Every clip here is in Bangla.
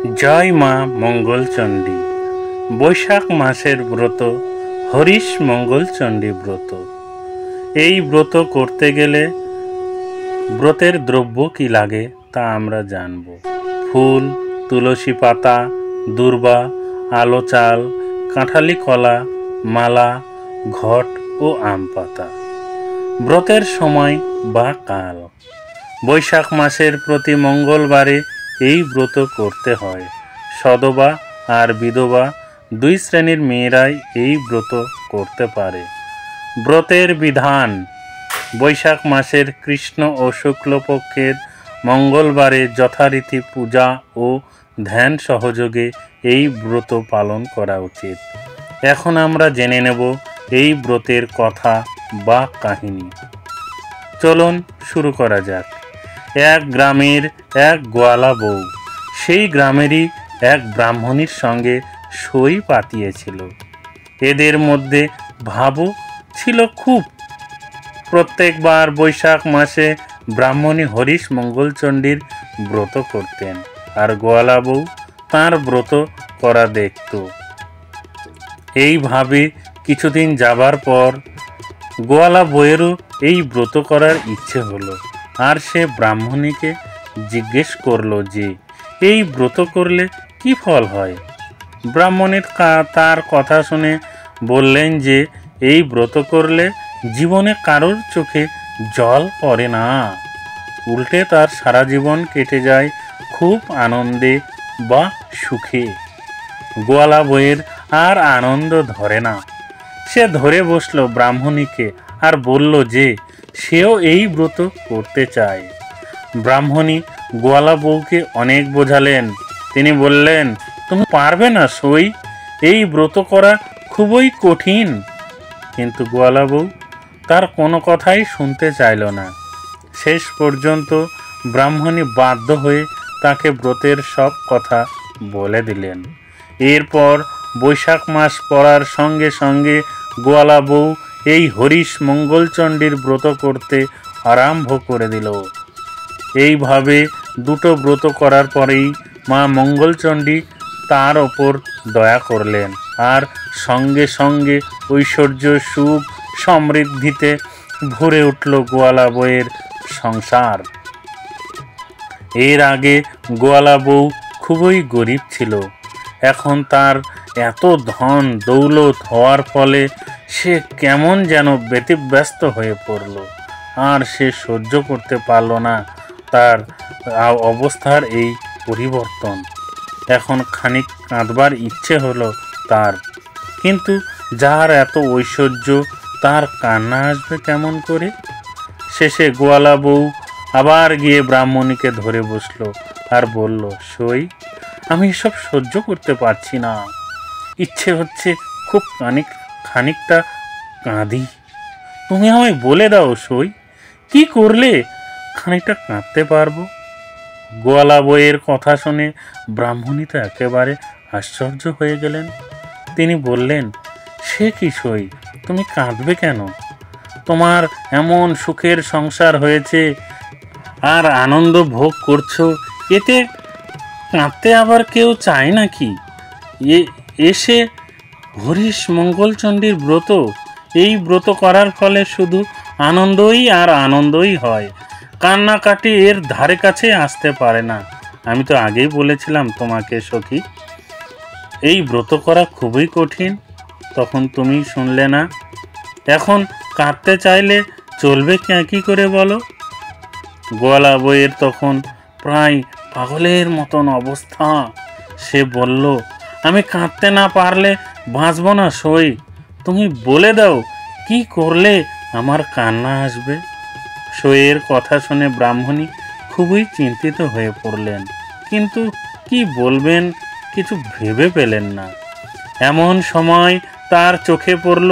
জয় মা মঙ্গলচণ্ডী। বৈশাখ মাসের ব্রত হরিশ মঙ্গলচণ্ডী ব্রত। এই ব্রত করতে গেলে ব্রতের দ্রব্য কি লাগে তা আমরা জানব। ফুল, তুলসী পাতা, দূর্বা, আলো চাল, কাঁঠালি কলা, মালা, ঘট ও আম পাতা। ব্রতের সময় বা কাল বৈশাখ মাসের প্রতি মঙ্গলবারে এই ব্রত করতে হয়। সধবা আর বিধবা দুই শ্রেণীর মেয়েরাই এই ব্রত করতে পারে। ব্রতের বিধান: বৈশাখ মাসের কৃষ্ণ ও শুক্লপক্ষের মঙ্গলবারে যথারীতি পূজা ও ধ্যান সহযোগে এই ব্রত পালন করা উচিত। এখন আমরা জেনে নেব এই ব্রতের কথা বা কাহিনী। চলুন শুরু করা যাক। এক গ্রামের এক গোয়ালা বউ সেই গ্রামেরই এক ব্রাহ্মণীর সঙ্গে সই পাতিয়েছিল। এদের মধ্যে ভাবও ছিল খুব। প্রত্যেকবার বৈশাখ মাসে ব্রাহ্মণী হরিশ মঙ্গলচণ্ডীর ব্রত করতেন, আর গোয়ালা বউ তাঁর ব্রত করা দেখত। এইভাবে কিছুদিন যাবার পর গোয়ালা বউয়েরও এই ব্রত করার ইচ্ছে হলো, আর সে ব্রাহ্মণীকে জিজ্ঞেস করলো যে এই ব্রত করলে কি ফল হয়। ব্রাহ্মণী তার কথা শুনে বললেন যে এই ব্রত করলে জীবনে কারোর চোখে জল পড়ে না, উল্টে তার সারা জীবন কেটে যায় খুব আনন্দে বা সুখে। গোয়ালা বউয়ের আর আনন্দ ধরে না। সে ধরে বসলো ব্রাহ্মণীকে আর বলল যে সেও এই ব্রত করতে চায়। ব্রাহ্মণী গোয়ালা বউকে অনেক বোঝালেন। তিনি বললেন, তুমি পারবে না সই, এই ব্রত করা খুবই কঠিন। কিন্তু গোয়ালা বউ তার কোনো কথাই শুনতে চাইল না। শেষ পর্যন্ত ব্রাহ্মণী বাধ্য হয়ে তাকে ব্রতের সব কথা বলে দিলেন। এরপর বৈশাখ মাস পড়ার সঙ্গে সঙ্গে গোয়ালা বউ এই হরিশ মঙ্গলচণ্ডীর ব্রত করতে আরম্ভ করে দিল। এইভাবে দুটো ব্রত করার পরেই মা মঙ্গলচণ্ডী তার ওপর দয়া করলেন, আর সঙ্গে সঙ্গে ঐশ্বর্য, সুখ, সমৃদ্ধিতে ভরে উঠল গোয়ালা বউয়ের সংসার। এর আগে গোয়ালা বউ খুবই গরিব ছিল। এখন তার এত ধন দৌলত হওয়ার ফলে সে কেমন যেন ব্যতিব্যস্ত হয়ে পড়ল, আর সে সহ্য করতে পারল না তার অবস্থার এই পরিবর্তন। এখন খানিক কাঁদবার ইচ্ছে হলো তার, কিন্তু যার এত ঐশ্বর্য তার কান্না আসবে কেমন করে। শেষে গোয়ালা বউ আবার গিয়ে ব্রাহ্মণীকে ধরে বসলো আর বলল, সই, আমি এসব সহ্য করতে পারছি না, ইচ্ছে হচ্ছে খুব খানিকটা কাঁদি। তুমি আমায় বলে দাও সই, কি করলে খানিকটা কাঁদতে পারবো। গোয়ালা বউয়ের কথা শুনে ব্রাহ্মণী তো একেবারে আশ্চর্য হয়ে গেলেন। তিনি বললেন, সে কি সই, তুমি কাঁদবে কেন? তোমার এমন সুখের সংসার হয়েছে আর আনন্দ ভোগ করছো, এতে কাঁদতে আবার কেউ চায় নাকি? এসে হরিশ মঙ্গলচণ্ডীর ব্রত, এই ব্রত করার ফলে শুধু আনন্দই আর আনন্দই হয়, কান্নাকাটি এর ধারে কাছে আসতে পারে না। আমি তো আগেই বলেছিলাম তোমাকে সখী, এই ব্রত করা খুবই কঠিন, তখন তুমি শুনলে না। এখন কাঁদতে চাইলে চলবে কি করে বলো? গোয়ালা বউয়ের তখন প্রায় পাগলের মতন অবস্থা। সে বলল, আমি কাঁদতে না পারলে বাঁচব না সই, তুমি বলে দাও কি করলে আমার কান্না আসবে। সইয়ের কথা শুনে ব্রাহ্মণী খুবই চিন্তিত হয়ে পড়লেন, কিন্তু কি বলবেন কিছু ভেবে পেলেন না। এমন সময় তার চোখে পড়ল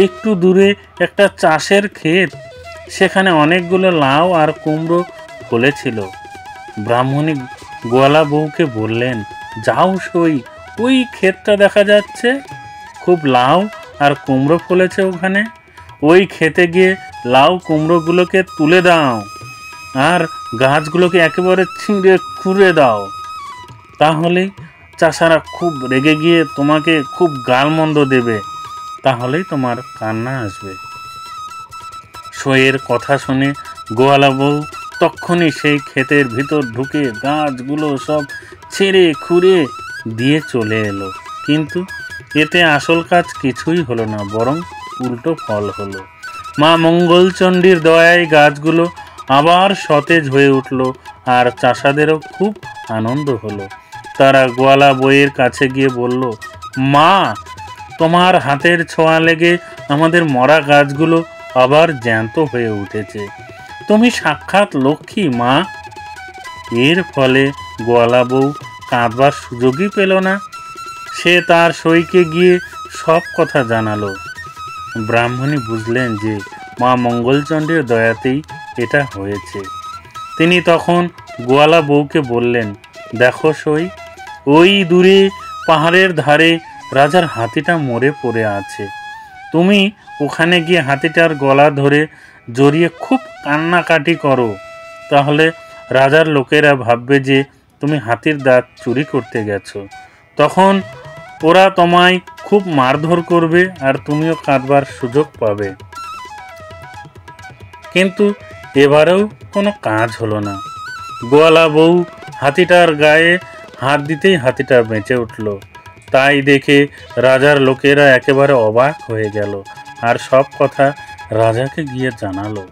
একটু দূরে একটা চাষের ক্ষেত। সেখানে অনেকগুলো লাউ আর কুমড়ো ফলেছিল। ব্রাহ্মণী গোয়ালা বউকে বললেন, যাও সই, ওই ক্ষেতটা দেখা যাচ্ছে, খুব লাউ আর কুমড়ো ফলেছে ওখানে, ওই খেতে গিয়ে লাউ কুমড়োগুলোকে তুলে দাও আর গাছগুলোকে একেবারে ছিঁড়ে খুঁড়ে দাও। তাহলে চাষারা খুব রেগে গিয়ে তোমাকে খুব গালমন্দ দেবে, তাহলেই তোমার কান্না আসবে। সইয়ের কথা শুনে গোয়ালা বউ তক্ষুনি সেই ক্ষেতের ভিতর ঢুকে গাছগুলো সব ছেড়ে খুঁড়ে দিয়ে চলে এলো। কিন্তু এতে আসল কাজ কিছুই হলো না, বরং উল্টো ফল হলো। মা মঙ্গলচণ্ডীর দয়ায় গাছগুলো আবার সতেজ হয়ে উঠল, আর চাষাদেরও খুব আনন্দ হলো। তারা গোয়ালা বইয়ের কাছে গিয়ে বলল, মা, তোমার হাতের ছোঁয়া লেগে আমাদের মরা গাছগুলো আবার জ্যান্ত হয়ে উঠেছে। তুমি সাক্ষাৎ লক্ষ্মী মা। এর ফলে গোয়ালা বউ কাঁদবার সুযোগই পেল না। সে তার সইকে গিয়ে সব কথা জানালো। ব্রাহ্মণী বুঝলেন যে মা মঙ্গলচণ্ডীর দয়াতেই এটা হয়েছে। তিনি তখন গোয়ালা বউকে বললেন, দেখো সই, ওই দূরে পাহাড়ের ধারে রাজার হাতিটা মরে পড়ে আছে। তুমি ওখানে গিয়ে হাতিটার গলা ধরে জড়িয়ে খুব কান্নাকাটি করো, তাহলে রাজার লোকেরা ভাববে যে তুমি হাতির দাঁত চুরি করতে গেছো। তখন ওরা তোমায় খুব মারধর করবে আর তুমিও কাঁদবার সুযোগ পাবে। কিন্তু এবারেও কোনো কাজ হলো না। গোয়ালা বউ হাতিটার গায়ে হাত দিতেই হাতিটা বেঁচে উঠল। তাই দেখে রাজার লোকেরা একেবারে অবাক হয়ে গেল আর সব কথা রাজাকে গিয়ে জানালো।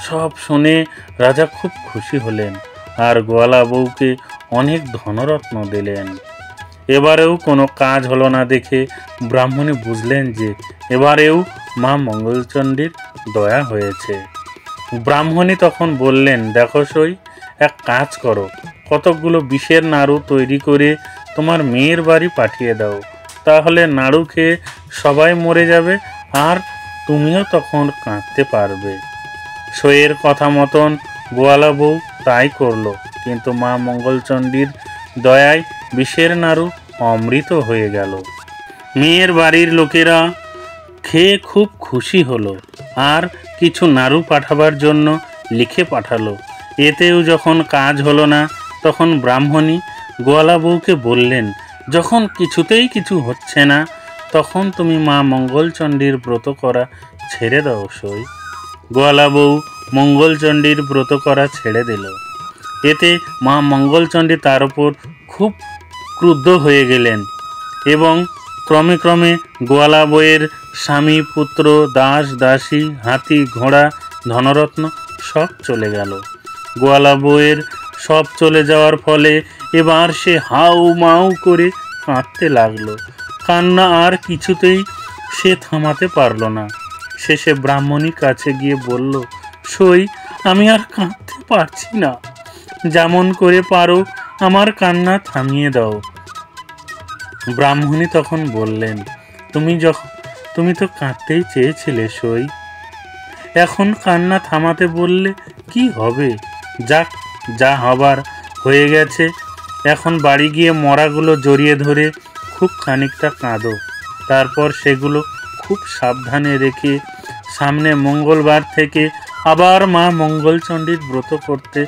সব শুনে রাজা খুব খুশি হলেন আর গোয়ালা বউকে অনেক ধনরত্ন দিলেন। এবারেও কোনো কাজ হলো না দেখে ব্রাহ্মণী বুঝলেন যে এবারেও মা মঙ্গলচণ্ডীর দয়া হয়েছে। ব্রাহ্মণী তখন বললেন, দেখো সই, এক কাজ করো, কতকগুলো বিষের নাড়ু তৈরি করে তোমার মেয়ের বাড়ি পাঠিয়ে দাও, তাহলে নাড়ু খেয়ে সবাই মরে যাবে আর তুমিও তখন কাঁদতে পারবে। সইয়ের কথা মতন গোয়ালা বউ তাই করলো, কিন্তু মা মঙ্গলচণ্ডীর দয়ায় বিষের নাড়ু অমৃত হয়ে গেল। মেয়ের বাড়ির লোকেরা খেয়ে খুব খুশি হলো আর কিছু নাড়ু পাঠাবার জন্য লিখে পাঠালো। এতেও যখন কাজ হলো না, তখন ব্রাহ্মণী গোয়ালা বউকে বললেন, যখন কিছুতেই কিছু হচ্ছে না, তখন তুমি মা মঙ্গলচণ্ডীর ব্রত করা ছেড়ে দাও সই। গোয়ালা বউ মঙ্গলচণ্ডীর ব্রত করা ছেড়ে দিল। এতে মা মঙ্গলচণ্ডী তার উপর খুব ক্রুদ্ধ হয়ে গেলেন এবং ক্রমে ক্রমে গোয়ালা বউয়ের স্বামী, পুত্র, দাস দাসী, হাতি, ঘোড়া, ধনরত্ন সব চলে গেল। গোয়ালা বউয়ের সব চলে যাওয়ার ফলে এবার সে হাউ মাউ করে কাঁদতে লাগলো। কান্না আর কিছুতেই সে থামাতে পারল না। শেষে ব্রাহ্মণীর কাছে গিয়ে বলল, সই, আমি আর কাঁদতে পারছি না, যেমন করে পারো আমার কান্না থামিয়ে দাও। ব্রাহ্মণী তখন বললেন, তুমি তো কাঁদতেই চেয়েছিলে সই, এখন কান্না থামাতে বললে কি হবে? যাক, যা হবার হয়ে গেছে। এখন বাড়ি গিয়ে মরাগুলো জড়িয়ে ধরে খুব খানিকটা কাঁদো, তারপর সেগুলো খুব সাবধানে রেখে সামনে মঙ্গলবার থেকে আবার মা মঙ্গলচণ্ডীর ব্রত করতে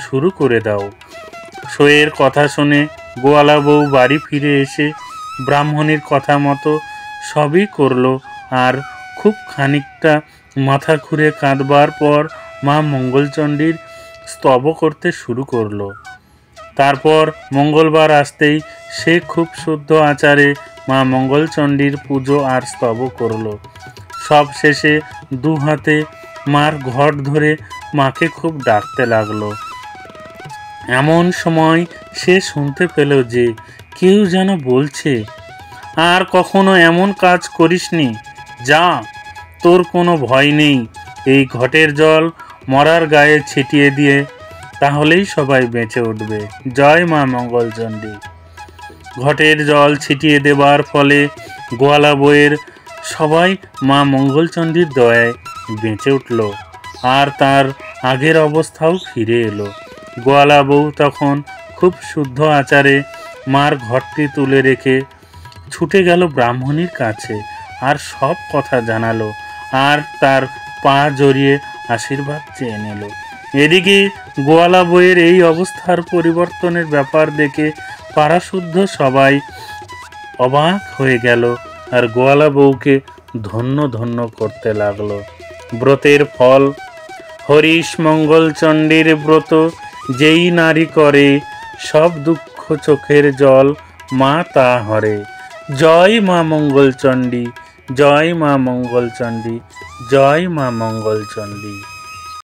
শুরু করে দাও। সইয়ের কথা শুনে গোয়ালা বউ বাড়ি ফিরে এসে ব্রাহ্মণীর কথা মতো সবই করলো আর খুব খানিকটা মাথা ঘুরে কাঁদবার পর মা মঙ্গলচণ্ডীর স্তব করতে শুরু করলো। তারপর মঙ্গলবার আসতেই সে খুব শুদ্ধ আচারে মা মঙ্গলচণ্ডীর পুজো আর স্তব করলো। সব শেষে দু হাতে মার ঘট ধরে মাকে খুব ডাকতে লাগলো। এমন সময় সে শুনতে পেল যে কেউ যেন বলছে, আর কখনো এমন কাজ করিসনি, যা, তোর কোনো ভয় নেই, এই ঘটের জল মরার গায়ে ছিটিয়ে দিয়ে তাহলেই সবাই বেঁচে উঠবে। জয় মা মঙ্গলচণ্ডী। ঘটের জল ছিটিয়ে দেবার ফলে গোয়ালা বউয়ের সবাই মা মঙ্গলচণ্ডীর দয়ায় বেঁচে উঠল আর তার আগের অবস্থাও ফিরে এলো। গোয়ালা বউ তখন খুব শুদ্ধ আচারে মার ঘরটি তুলে রেখে ছুটে গেল ব্রাহ্মণীর কাছে আর সব কথা জানালো আর তার পা জড়িয়ে আশীর্বাদ চেয়ে নিল। এদিকে গোয়ালা বউয়ের এই অবস্থার পরিবর্তনের ব্যাপার দেখে পাড়াশুদ্ধ সবাই অবাক হয়ে গেল আর গোয়ালা বউকে ধন্য ধন্য করতে লাগলো। ব্রতের ফল হরিশ মঙ্গল চণ্ডীর ব্রত যেই নারী করে, সব দুঃখ চোখের জল মা তা হরে। জয় মা মঙ্গল চণ্ডী, জয় মা মঙ্গল চণ্ডী, জয় মা মঙ্গল চণ্ডী।